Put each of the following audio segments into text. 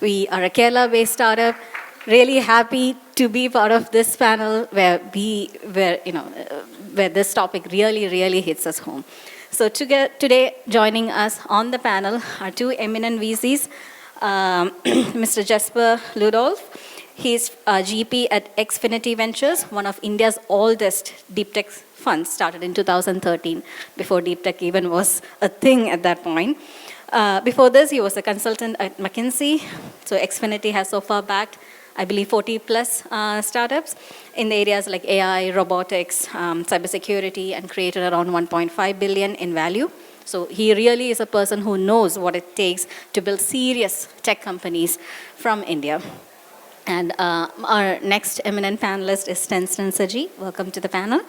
We are a Kerala-based startup. Really happy to be part of this panel where this topic really hits us home. So today, joining us on the panel are two eminent VCs, Mr. Jesper Ludolph. He's a GP at Exfinity Ventures, one of India's oldest deep tech funds, started in 2013, before deep tech even was a thing at that point. Before this, he was a consultant at McKinsey. So Exfinity has so far backed, I believe, 40 plus startups in the areas like AI, robotics, cybersecurity, and created around 1.5 billion in value. So he really is a person who knows what it takes to build serious tech companies from India. And our next eminent panelist is Stenson Sajee. Welcome to the panel.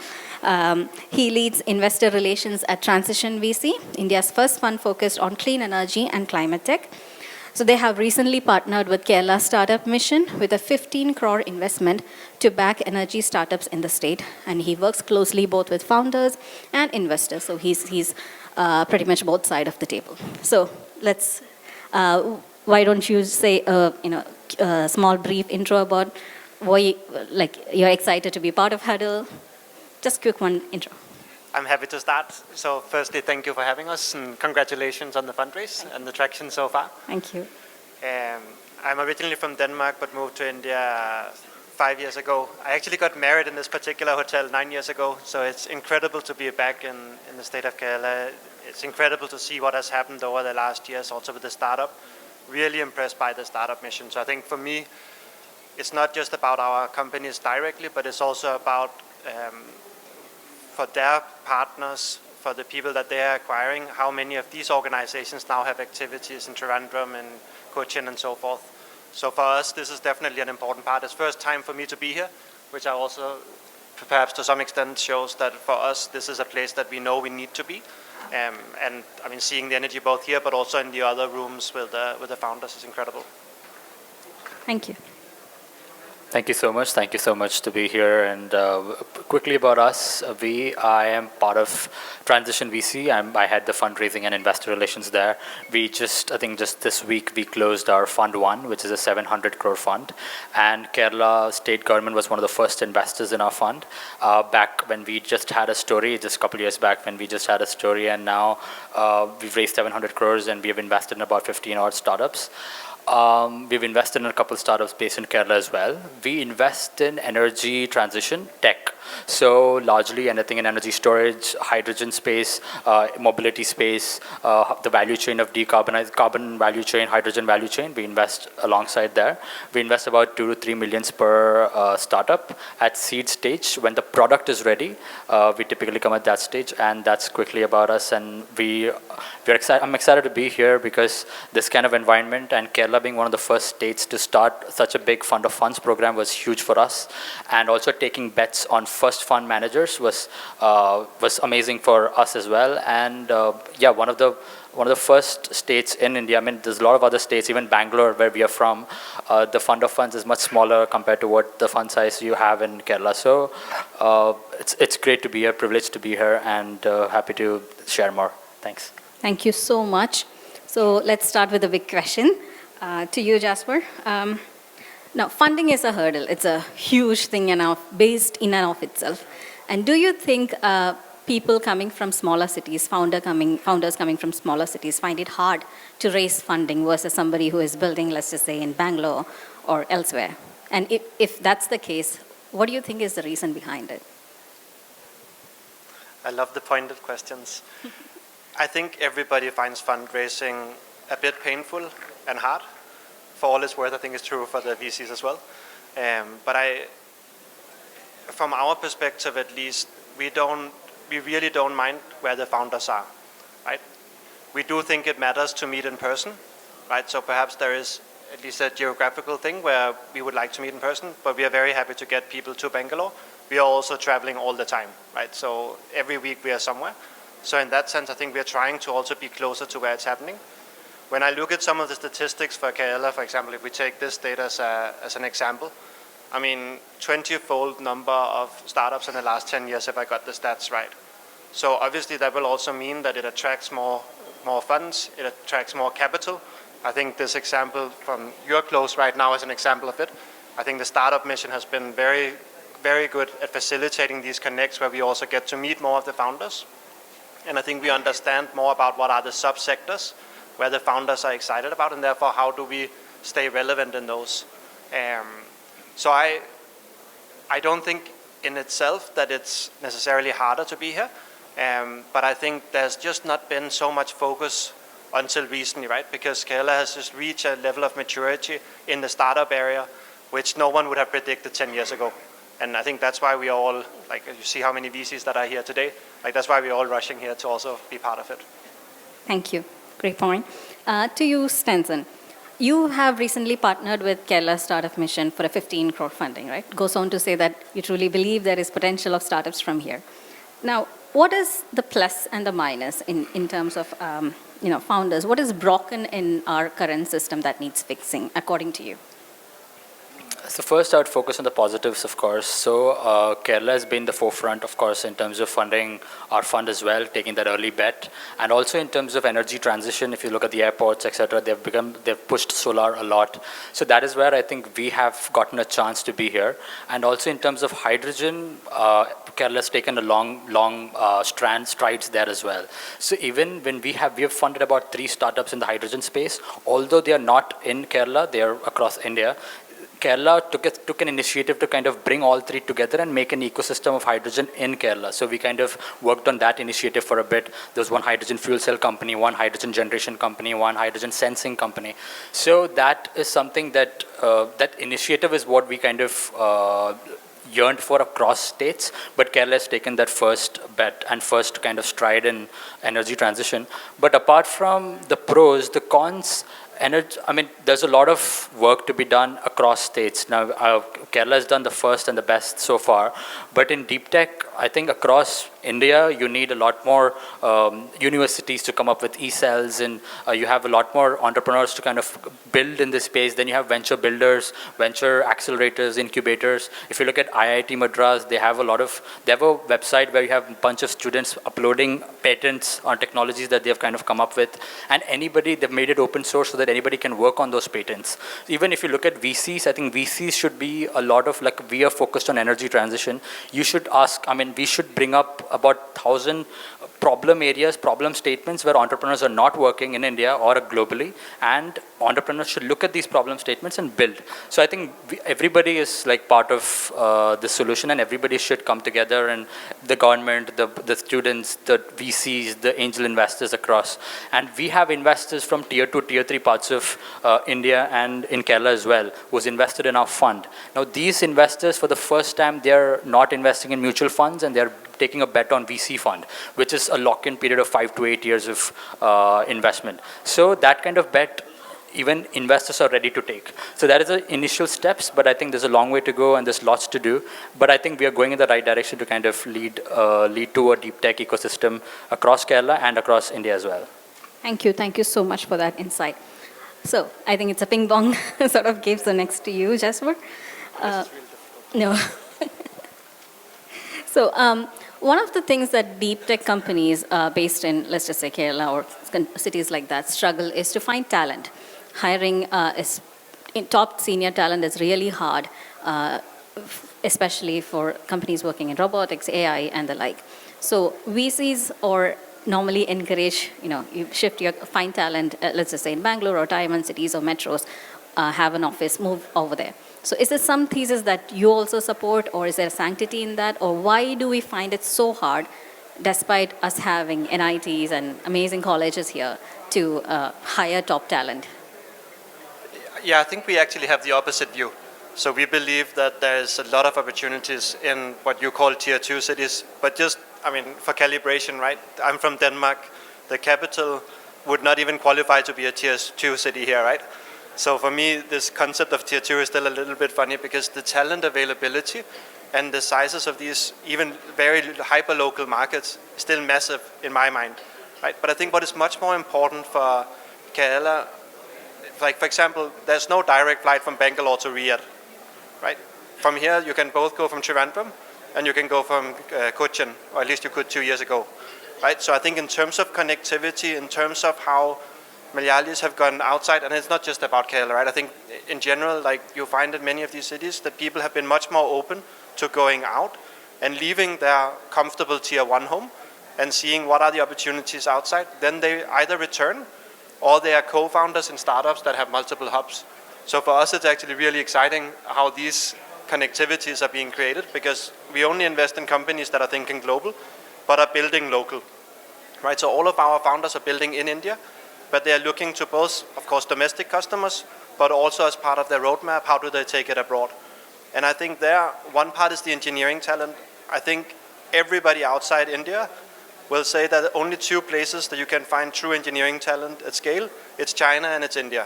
He leads investor relations at Transition VC, India's first fund focused on clean energy and climate tech. So they have recently partnered with Kerala Startup Mission with a 15 crore investment to back energy startups in the state. And he works closely both with founders and investors. So he's pretty much both sides of the table. So let's, why don't you say, a small brief intro about why you're excited to be part of Huddle. Just quick one intro. I'm happy to start. So firstly, thank you for having us and congratulations on the fundraise and the traction so far. Thank you. I'm originally from Denmark but moved to India 5 years ago. I actually got married in this particular hotel 9 years ago, so it's incredible to be back in the state of Kerala. It's incredible to see what has happened over the last years also with the startup. Really impressed by the startup mission. So I think for me, it's not just about our companies directly, but it's also about for their partners, for the people that they are acquiring, how many of these organizations now have activities in Trivandrum and Cochin and so forth. So for us, this is definitely an important part. It's first time for me to be here, which I also perhaps to some extent shows that for us, this is a place that we know we need to be. And I mean, seeing the energy both here, but also in the other rooms with the founders is incredible. Thank you. Thank you so much. Thank you so much to be here. And quickly about us, I am part of Transition VC. I had the fundraising and investor relations there. I think just this week, we closed our Fund 1, which is a 700 crore fund. And Kerala state government was one of the first investors in our fund back when we just had a story, just a couple of years back when we just had a story. And now we've raised 700 crores and we have invested in about 15 odd startups. We've invested in a couple of startups based in Kerala as well. We invest in energy transition tech. So largely anything in energy storage, hydrogen space, mobility space, the value chain of decarbonized carbon value chain, hydrogen value chain, we invest alongside there. We invest about 2 to 3 millions per startup at seed stage. When the product is ready, we typically come at that stage, and that's quickly about us. And I'm excited to be here because this kind of environment and Kerala being one of the first states to start such a big fund of funds program was huge for us. And also taking bets on first fund managers was amazing for us as well. And one of the first states in India. I mean, there's a lot of other states, even Bangalore, where we are from. The fund of funds is much smaller compared to what the fund size you have in Kerala. So it's great to be here, privileged to be here, and happy to share more. Thanks. Thank you so much. So let's start with a big question to you, Jesper. Now, funding is a hurdle. It's a huge thing based in and of itself. And do you think people coming from smaller cities, founders coming from smaller cities, find it hard to raise funding versus somebody who is building, let's just say, in Bangalore or elsewhere? And if that's the case, what do you think is the reason behind it? I love the pointed questions. I think everybody finds fundraising a bit painful and hard. For all it's worth, I think it's true for the VCs as well. But from our perspective at least, we really don't mind where the founders are, right? We do think it matters to meet in person, right? So perhaps there is at least a geographical thing where we would like to meet in person, but we are very happy to get people to Bangalore. We are also traveling all the time, right? So every week we are somewhere. So in that sense, I think we are trying to also be closer to where it's happening. When I look at some of the statistics for Kerala, for example, if we take this data as an example, I mean, 20-fold number of startups in the last 10 years, if I got the stats right. So obviously that will also mean that it attracts more funds, it attracts more capital, I think this example from your close right now is an example of it. I think the startup mission has been very, very good at facilitating these connects where we also get to meet more of the founders. And I think we understand more about what are the subsectors where the founders are excited about, and therefore how do we stay relevant in those. So I don't think in itself that it's necessarily harder to be here, but I think there's just not been so much focus until recently, right? Because Kerala has just reached a level of maturity in the startup area, which no one would have predicted 10 years ago. And I think that's why we are all, like, you see how many VCs that are here today, like that's why we're all rushing here to also be part of it. Thank you. Great point. To you, Stenson. You have recently partnered with Kerala Startup Mission for a 15 crore funding, right? Goes on to say that you truly believe there is potential of startups from here. Now, what is the plus and the minus in terms of founders? What is broken in our current system that needs fixing, according to you? So first, I would focus on the positives, of course. So Kerala has been the forefront, of course, in terms of funding our fund as well, taking that early bet, and also in terms of energy transition. If you look at the airports, etc., they've pushed solar a lot. So that is where I think we have gotten a chance to be here. And also in terms of hydrogen, Kerala has taken a long strides there as well. So even when we have funded about 3 startups in the hydrogen space, although they are not in Kerala, they are across India. Kerala took an initiative to kind of bring all 3 together and make an ecosystem of hydrogen in Kerala. So we kind of worked on that initiative for a bit. There's one hydrogen fuel cell company, one hydrogen generation company, one hydrogen sensing company. So that is something that that initiative is what we kind of yearned for across states, but Kerala has taken that first bet and first kind of stride in energy transition. But apart from the pros, the cons, there's a lot of work to be done across states. Now, Kerala has done the first and the best so far, but in deep tech, I think across India, you need a lot more universities to come up with e-cells, and you have a lot more entrepreneurs to kind of build in this space. Then you have venture builders, venture accelerators, incubators. If you look at IIT Madras, they have a website where you have a bunch of students uploading patents on technologies that they have kind of come up with, and they've made it open source so that anybody can work on those patents. Even if you look at VCs, I think VCs should be a lot of, like, we are focused on energy transition. You should we should bring up about 1,000 problem statements where entrepreneurs are not working in India or globally, and entrepreneurs should look at these problem statements and build. So I think everybody is like part of the solution, and everybody should come together, and the government, the students, the VCs, the angel investors across. And we have investors from tier 2, tier 3 parts of India and in Kerala as well, who's invested in our fund. Now these investors, for the first time, they're not investing in mutual funds, and they're taking a bet on VC fund, which is a lock-in period of 5 to 8 years of investment. So that kind of bet, even investors are ready to take. So that is the initial steps, but I think there's a long way to go and there's lots to do. But I think we are going in the right direction to kind of lead to a deep tech ecosystem across Kerala and across India as well. Thank you. Thank you so much for that insight. So I think it's a ping pong sort of gives the next to you, Jesper. No. So one of the things that deep tech companies based in, let's just say, Kerala or cities like that struggle is to find talent. Hiring top senior talent is really hard, especially for companies working in robotics, AI, and the like. So VCs normally encourage, you find talent, let's just say in Bengaluru or Diamond cities or metros, have an office, move over there. So is there some thesis that you also support, or is there sanctity in that? Or why do we find it so hard, despite us having NITs and amazing colleges here, to hire top talent? Yeah, I think we actually have the opposite view. So we believe that there's a lot of opportunities in what you call tier 2 cities, but just, for calibration, right? I'm from Denmark. The capital would not even qualify to be a tier 2 city here, right? So for me, this concept of tier 2 is still a little bit funny, because the talent availability and the sizes of these even very hyper-local markets is still massive in my mind, right? But I think what is much more important for Kerala, like for example, there's no direct flight from Bangalore to Riyadh, right? From here, you can both go from Trivandrum and you can go from Cochin, or at least you could 2 years ago, right? So I think in terms of connectivity, in terms of how Malayalis have gone outside, and it's not just about Kerala, right? I think in general, like you find in many of these cities, that people have been much more open to going out and leaving their comfortable tier one home and seeing what are the opportunities outside. Then they either return or they are co-founders in startups that have multiple hubs. So for us, it's actually really exciting how these connectivities are being created, because we only invest in companies that are thinking global, but are building local, right? So all of our founders are building in India, but they are looking to both, of course, domestic customers, but also as part of their roadmap, how do they take it abroad? And I think there, one part is the engineering talent. I think everybody outside India will say that only two places that you can find true engineering talent at scale, it's China and it's India,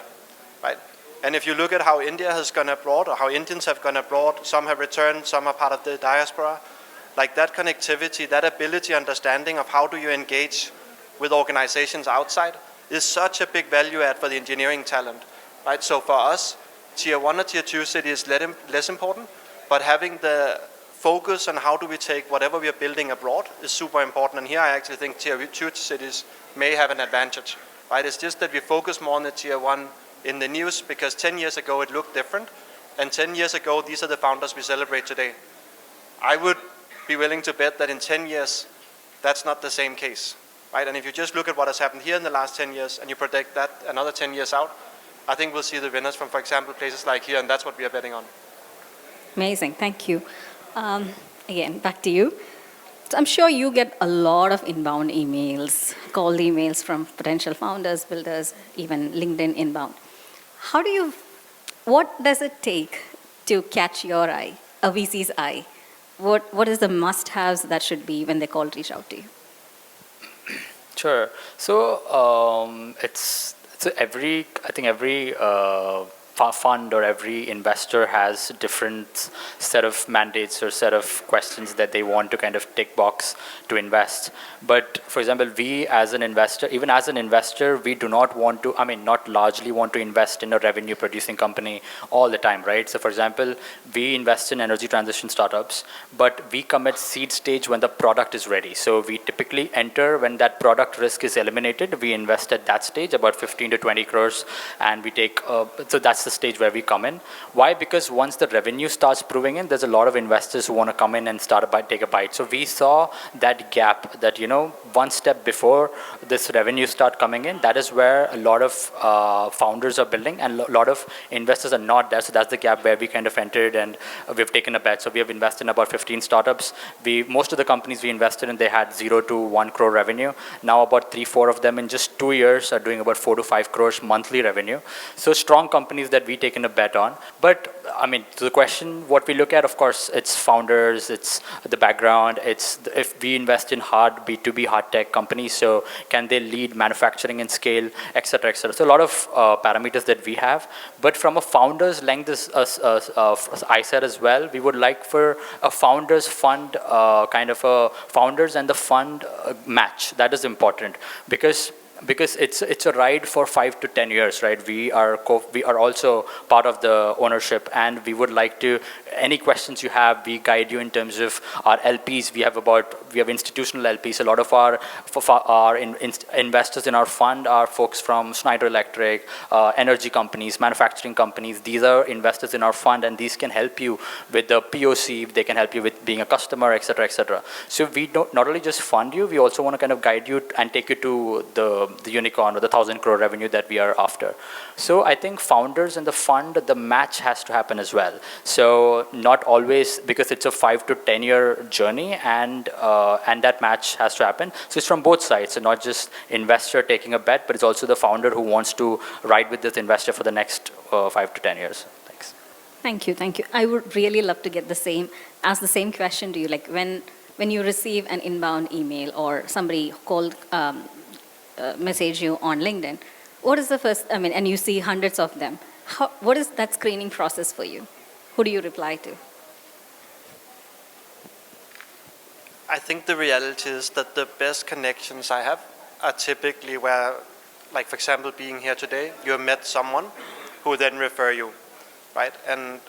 right? And if you look at how India has gone abroad, or how Indians have gone abroad, some have returned, some are part of the diaspora, like that connectivity, that ability, understanding of how do you engage with organizations outside is such a big value add for the engineering talent, right? So for us, tier one or tier two city is less important, but having the focus on how do we take whatever we are building abroad is super important. And here I actually think tier two cities may have an advantage, right? It's just that we focus more on the tier one in the news, because 10 years ago it looked different. And 10 years ago, these are the founders we celebrate today. I would be willing to bet that in 10 years, that's not the same case, right? And if you just look at what has happened here in the last 10 years and you predict that another 10 years out, I think we'll see the winners from, for example, places like here, and that's what we are betting on. Amazing, thank you. Again, back to you. So I'm sure you get a lot of inbound emails, cold emails from potential founders, builders, even LinkedIn inbound. What does it take to catch your eye, a VC's eye? What is the must-haves that should be when they reach out to you? Sure. So every fund or every investor has different set of mandates or set of questions that they want to kind of tick box to invest. But for example, we as an investor, even as an investor, we do not want to, not largely want to invest in a revenue producing company all the time, right? So for example, we invest in energy transition startups, but we come at seed stage when the product is ready. So we typically enter when that product risk is eliminated. We invest at that stage, about 15 to 20 crores, and we take, so that's the stage where we come in. Why? Because once the revenue starts proving in, there's a lot of investors who want to come in and take a bite. So we saw that gap, that one step before this revenue start coming in, that is where a lot of founders are building and a lot of investors are not there. So that's the gap where we kind of entered and we've taken a bet. So we have invested in about 15 startups. Most of the companies we invested in, they had 0 to 1 crore revenue. Now about 3-4 of them in just 2 years are doing about 4 to 5 crores monthly revenue. So strong companies that we taken a bet on. But to the question, what we look at, of course, it's founders, it's the background, it's if we invest in hard B2B hard tech companies, so can they lead manufacturing and scale, et cetera, et cetera. So a lot of parameters that we have. But from a founder's length, I said as well, we would like for a founder's fund, kind of a founders and the fund match. That is important because it's a ride for 5 to 10 years, right? We are also part of the ownership, and we would like to, any questions you have, we guide you in terms of our LPs. We have institutional LPs. A lot of our investors in our fund are folks from Schneider Electric, energy companies, manufacturing companies. These are investors in our fund, and these can help you with the POC. They can help you with being a customer, et cetera, et cetera. So we don't not only just fund you, we also want to kind of guide you and take you to the unicorn or the 1,000 crore revenue that we are after. So I think founders and the fund, the match has to happen as well. So not always, because it's a 5 to 10 year journey, and that match has to happen. So it's from both sides. So not just investor taking a bet, but it's also the founder who wants to ride with this investor for the next 5 to 10 years. Thanks. Thank you. I would really love to get the same question to you. Like when you receive an inbound email or somebody called, message you on LinkedIn, what is the first, and you see hundreds of them, what is that screening process for you? Who do you reply to? I think the reality is that the best connections I have are typically where, like for example, being here today, you have met someone who then refer you, right? And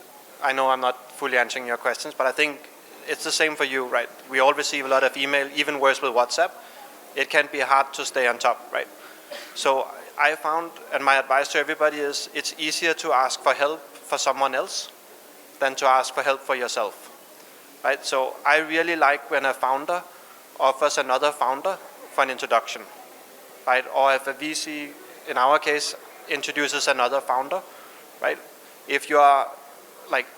I know I'm not fully answering your questions, but I think it's the same for you, right? We all receive a lot of email, even worse with WhatsApp. It can be hard to stay on top, right? So I found, and my advice to everybody is, it's easier to ask for help for someone else than to ask for help for yourself, right? So I really like when a founder offers another founder for an introduction, right? Or if a VC, in our case, introduces another founder, right? If you are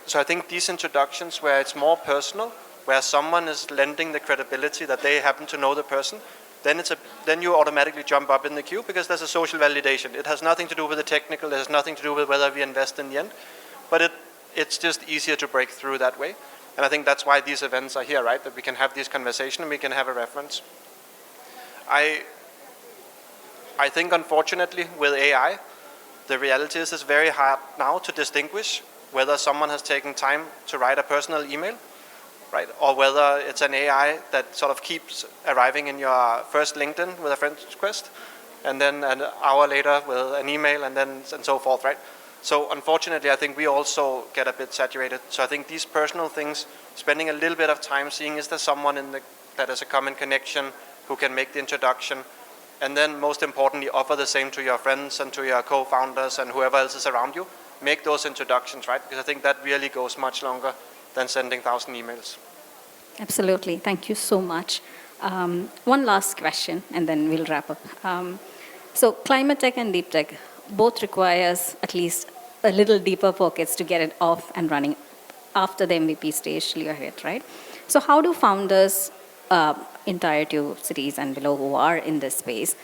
so I think these introductions where it's more personal, where someone is lending the credibility that they happen to know the person, then you automatically jump up in the queue because there's a social validation. It has nothing to do with the technical, it has nothing to do with whether we invest in the end, but it's just easier to break through that way. And I think that's why these events are here, right? That we can have this conversation and we can have a reference. I think unfortunately with AI, the reality is it's very hard now to distinguish whether someone has taken time to write a personal email, right? Or whether it's an AI that sort of keeps arriving in your first LinkedIn with a friend request, and then an hour later with an email, and so forth, right? So unfortunately, I think we also get a bit saturated. So I think these personal things, spending a little bit of time seeing is there someone that has a common connection who can make the introduction, and then most importantly, offer the same to your friends and to your co-founders and whoever else is around you. Make those introductions, right? Because I think that really goes much longer than sending 1,000 emails. Absolutely. Thank you so much. One last question, and then we'll wrap up. So climate tech and deep tech both requires at least a little deeper pockets to get it off and running after the MVP stage you're hit, right? So how do founders in Tier 2 cities and below who are in this space,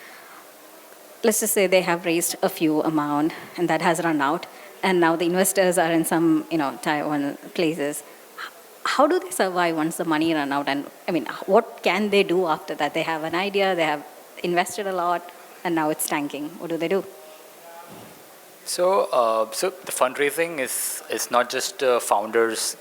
let's just say they have raised a few amount and that has run out, and now the investors are in some, Tier 1 places. How do they survive once the money run out? And I mean, what can they do after that? They have an idea, they have invested a lot, and now it's tanking. What do they do? So the fundraising is not just a founder's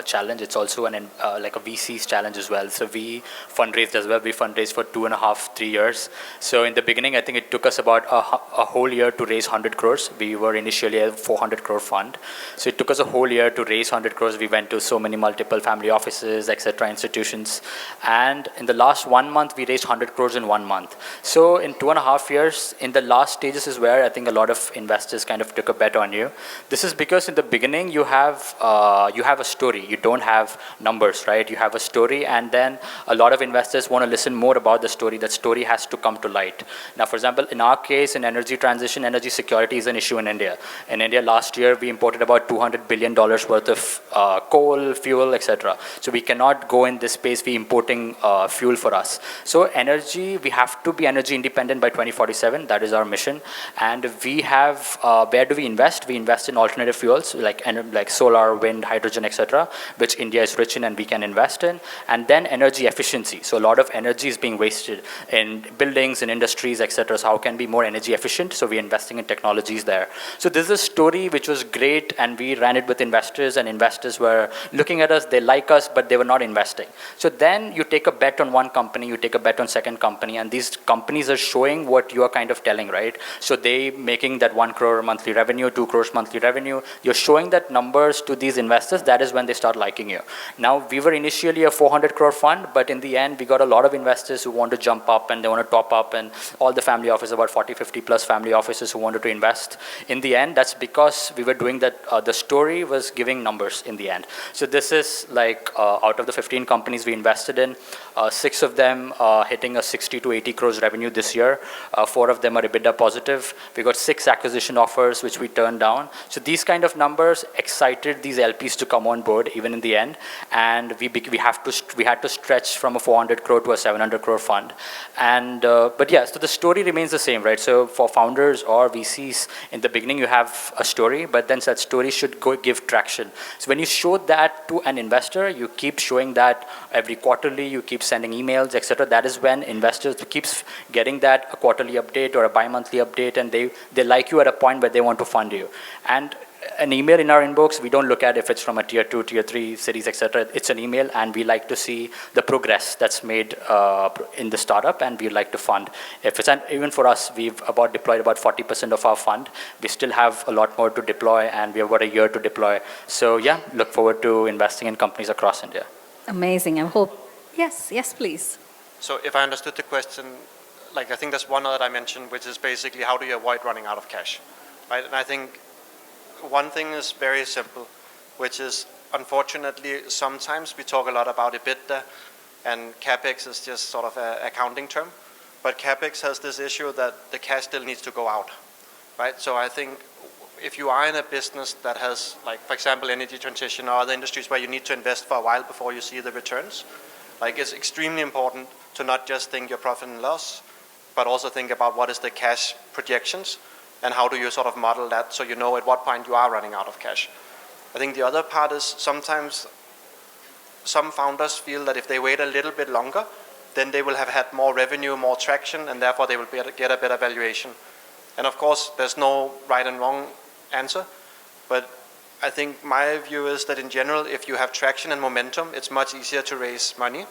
challenge; it's also like a VC's challenge as well. So we fundraised as well. We fundraised for 2.5, 3 years. So in the beginning, I think it took us about a whole year to raise 100 crores. We were initially a 400 crore fund. So it took us a whole year to raise 100 crores. We went to so many multiple family offices, etc., institutions. And in the last 1 month, we raised 100 crores in 1 month. So in 2.5 years, in the last stages is where I think a lot of investors kind of took a bet on you. This is because in the beginning you have a story. You don't have numbers, right? You have a story, and then a lot of investors want to listen more about the story. That story has to come to light. Now, for example, in our case, in energy transition, energy security is an issue in India. In India, last year we imported about $200 billion worth of coal, fuel, etc. So we cannot go in this space. We importing fuel for us. So energy, we have to be energy independent by 2047. That is our mission, and we have. Where do we invest? We invest in alternative fuels like solar, wind, hydrogen, etc., which India is rich in and we can invest in. And then energy efficiency. So a lot of energy is being wasted in buildings, in industries, etc. So how can we be more energy efficient? So we're investing in technologies there. So this is a story which was great, and we ran it with investors, and investors were looking at us, they like us, but they were not investing. So then you take a bet on one company, you take a bet on second company, and these companies are showing what you are kind of telling, right? So they making that 1 crore monthly revenue, 2 crores monthly revenue. You're showing that numbers to these investors. That is when they start liking you. Now, we were initially a 400 crore fund, but in the end, we got a lot of investors who want to jump up and they want to top up, and all the family offices, about 40, 50 plus family offices who wanted to invest. In the end, that's because we were doing that. The story was giving numbers in the end. So this is like out of the 15 companies we invested in, 6 of them hitting a 60 to 80 crores revenue this year. 4 of them are EBITDA positive. We got 6 acquisition offers, which we turned down. So these kind of numbers excited these LPs to come on board even in the end. And we had to stretch from a 400 crore to a 700 crore fund. And but yeah, so the story remains the same, right? So for founders or VCs, in the beginning you have a story, but then that story should give traction. So when you show that to an investor, you keep showing that every quarterly, you keep sending emails, etc. That is when investors keeps getting that a quarterly update or a bi-monthly update, and they like you at a point where they want to fund you. And an email in our inbox, we don't look at if it's from a tier 2, tier 3 cities, etc. It's an email, and we like to see the progress that's made in the startup, and we like to fund. Even for us, we've deployed about 40% of our fund. We still have a lot more to deploy, and we have about a year to deploy. So yeah, look forward to investing in companies across India. Amazing. I hope. Yes, please. So if I understood the question, like I think there's one other dimension, which is basically how do you avoid running out of cash, right? And I think one thing is very simple, which is unfortunately sometimes we talk a lot about EBITDA, and capex is just sort of an accounting term, but capex has this issue that the cash still needs to go out, right? So I think if you are in a business that has, like for example, energy transition or other industries where you need to invest for a while before you see the returns, like it's extremely important to not just think your profit and loss, but also think about what is the cash projections and how do you sort of model that so you know at what point you are running out of cash. I think the other part is sometimes some founders feel that if they wait a little bit longer, then they will have had more revenue, more traction, and therefore they will get a better valuation. And of course, there's no right and wrong answer, but I think my view is that in general, if you have traction and momentum, it's much easier to raise money.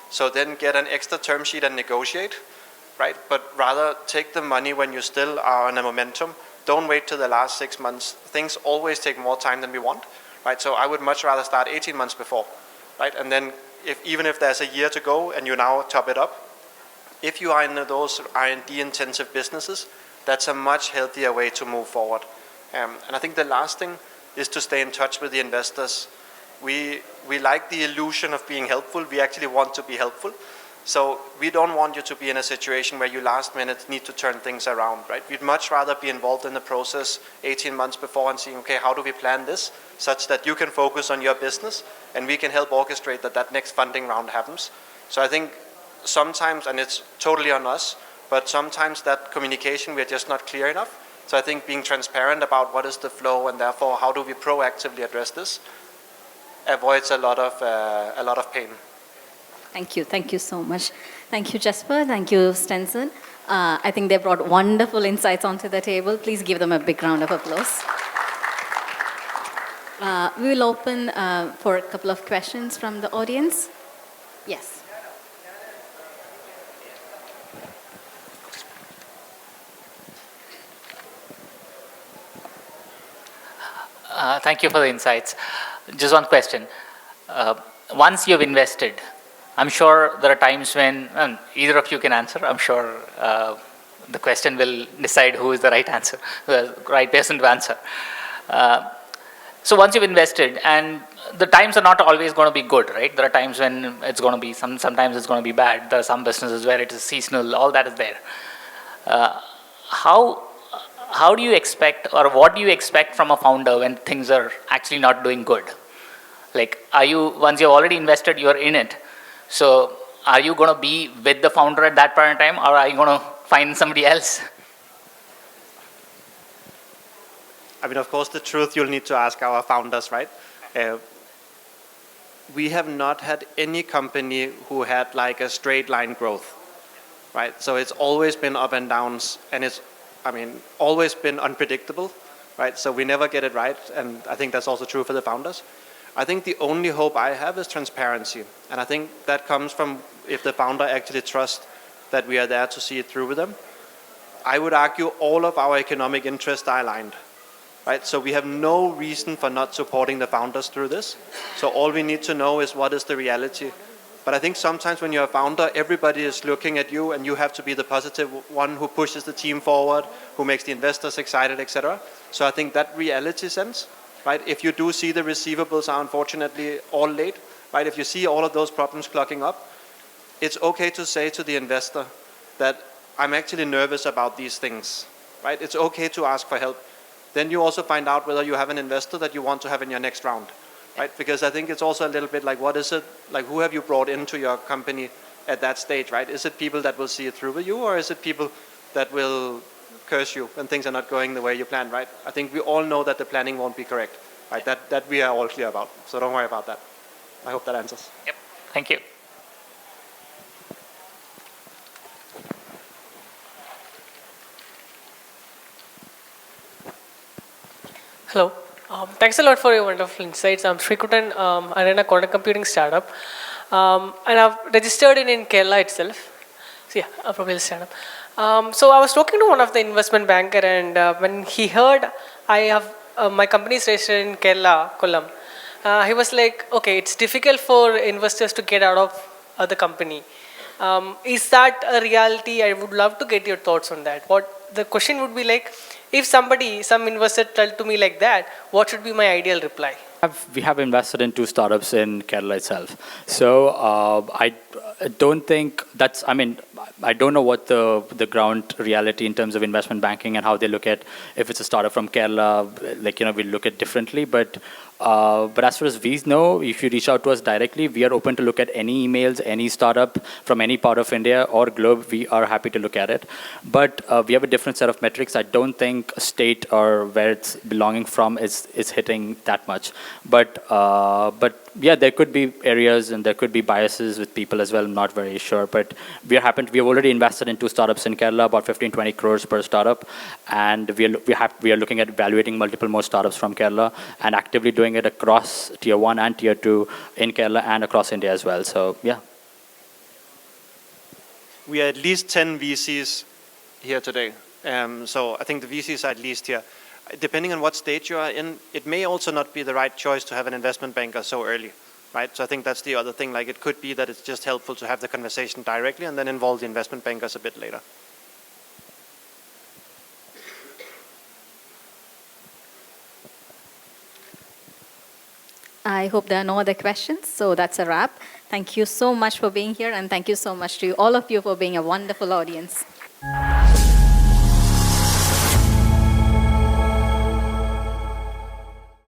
So then get an extra term sheet and negotiate, right? But rather take the money when you still are on a momentum. Don't wait till the last 6 months. Things always take more time than we want, right? So I would much rather start 18 months before, right? And then even if there's a year to go and you now top it up, if you are in those R&D intensive businesses, that's a much healthier way to move forward. And I think the last thing is to stay in touch with the investors. We like the illusion of being helpful. We actually want to be helpful. So we don't want you to be in a situation where you last minute need to turn things around, right? We'd much rather be involved in the process 18 months before and seeing, okay, how do we plan this such that you can focus on your business and we can help orchestrate that next funding round happens. So I think sometimes, and it's totally on us, but sometimes that communication, we're just not clear enough. So I think being transparent about what is the flow and therefore how do we proactively address this avoids a lot of pain. Thank you so much. Thank you, Jesper. Thank you, Stenson. I think they brought wonderful insights onto the table. Please give them a big round of applause. We will open for a couple of questions from the audience. Yes. Thank you for the insights. Just one question. Once you've invested, I'm sure there are times when, either of you can answer, I'm sure the question will decide who is the right answer, the right person to answer. So once you've invested, and the times are not always going to be good, right? There are times when it's going to be, sometimes it's going to be bad. There are some businesses where it is seasonal, all that is there. How do you expect, or what do you expect from a founder when things are actually not doing good? Like, once you've already invested, you're in it. So are you going to be with the founder at that point in time, or are you going to find somebody else? I mean, of course, the truth you'll need to ask our founders, right? We have not had any company who had like a straight line growth, right? So it's always been up and downs, and it's, always been unpredictable, right? So we never get it right, and I think that's also true for the founders. I think the only hope I have is transparency, and I think that comes from if the founder actually trusts that we are there to see it through with them. I would argue all of our economic interests are aligned, right? So we have no reason for not supporting the founders through this. So all we need to know is what is the reality. But I think sometimes when you're a founder, everybody is looking at you and you have to be the positive one who pushes the team forward, who makes the investors excited, etc. So I think that reality sense, right? If you do see the receivables are unfortunately all late, right? If you see all of those problems clocking up, it's okay to say to the investor that I'm actually nervous about these things, right? It's okay to ask for help. Then you also find out whether you have an investor that you want to have in your next round. Right? Because I think it's also a little bit like, what is it, like who have you brought into your company at that stage, right? Is it people that will see it through with you, or is it people that will curse you when things are not going the way you planned, right? I think we all know that the planning won't be correct, right? That we are all clear about. So don't worry about that. I hope that answers. Yep. Thank you. Hello. Thanks a lot for your wonderful insights. I'm Srikutan. I run a quantum computing startup. And I've registered in Kerala itself. So yeah, I'll probably stand up. So I was talking to one of the investment banker, and when he heard I have my company is registered in Kerala, Kollam, he was like, okay, it's difficult for investors to get out of the company. Is that a reality? I would love to get your thoughts on that. What the question would be like, if some investor tell to me like that, what should be my ideal reply? We have invested in 2 startups in Kerala itself. So I don't think that's, I mean, I don't know what the ground reality in terms of investment banking and how they look at, if it's a startup from Kerala, like, we look at differently. But as far as we know, if you reach out to us directly, we are open to look at any emails, any startup from any part of India or globe. We are happy to look at it. But we have a different set of metrics. I don't think state or where it's belonging from is hitting that much. But yeah, there could be areas and there could be biases with people as well. I'm not very sure. But we have already invested in 2 startups in Kerala, about 15-20 crores per startup. And we are looking at evaluating multiple more startups from Kerala and actively doing it across tier 1 and tier 2 in Kerala and across India as well. So, yeah. We are at least 10 VCs here today. So I think the VCs are at least here. Depending on what stage you are in, it may also not be the right choice to have an investment banker so early, right? So I think that's the other thing. Like, it could be that it's just helpful to have the conversation directly and then involve the investment bankers a bit later. I hope there are no other questions. So that's a wrap. Thank you so much for being here, and thank you so much to all of you for being a wonderful audience.